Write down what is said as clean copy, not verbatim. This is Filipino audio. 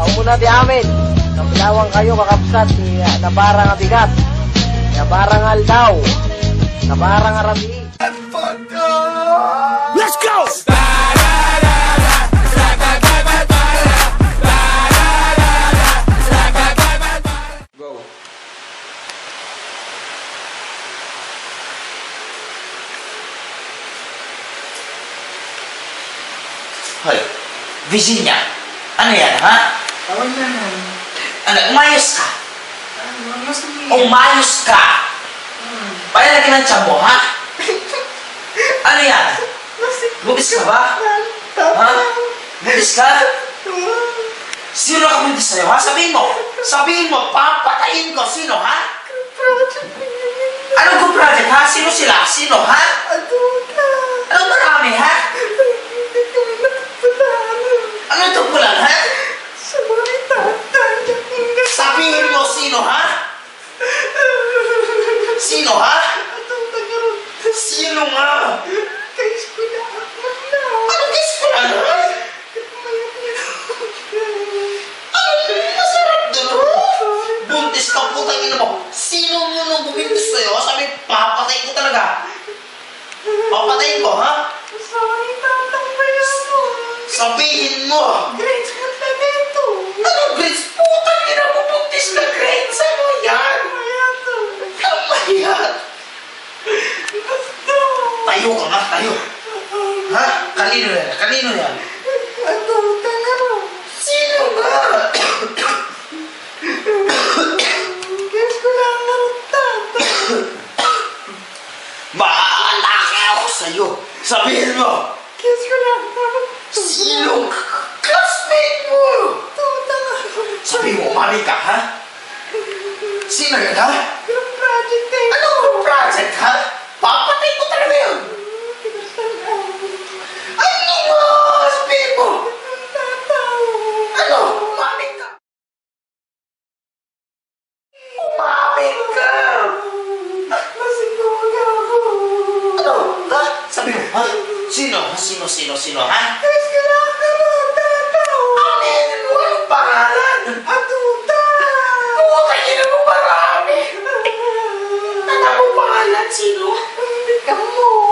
Kaumuna di amin. Kapilawang kayo kakapsat ni Nabarang Abigat. Nabarang Aldaw. Nabarang Arabi. Let's go! Go. Hoy, Virginia, ano yan, ha? Tawag na na. Ano, umayos ka? Mas Umayos ka! Paya lagi ng tiyan mo, ha? Ano yan? Bubis ka ba? Ha? Bubis ka? Sino ka buntis sa'yo, ha? Sabihin mo! Sabihin mo, papatayin ko! Sino, ha? Anong good project, ha? Sino sila? Sino, ha? Anong marami, ha? Anong tungkulan, ha? Sabihin mo, sino, ha? Sino, ha? Sino nga? Anong kaiskulan, ha? Anong masarap doon, ha? Buntis ka, putang ina mo. Sino mo nung bubintis sa'yo? Sabi, papatayin ko talaga. Papatayin ko, ha? Sabihin mo! Grades mo na dito. Anong grades? Putang ina mo, buntis na grades! Ano yan? Anong mahiyat? Tayo ka nga, tayo. Ha? Kanino yan? Kanino yan? Sino nga? Guess ko lang narutan. Maaalaki ako sa'yo. Sabihin mo! Guess ko lang narutan. Sinong classmate mo? Sabihin mo, umali ka, ha? Sino yan, ha? Yung project eh. Anong project, ha? Papatay ko talaga yun. Ano nga? Sabihin mo. Ano? Umamit ka. Umamit ka. Masiguga ako. Ano? Ha? Sabihin mo, ha? Sino? Sino, ha? Guess ko lang narutan. Amin mo ang pangalan. Atuta. Putay ina mo marami. Ano mo pangalan? Sino? Ikaw mo.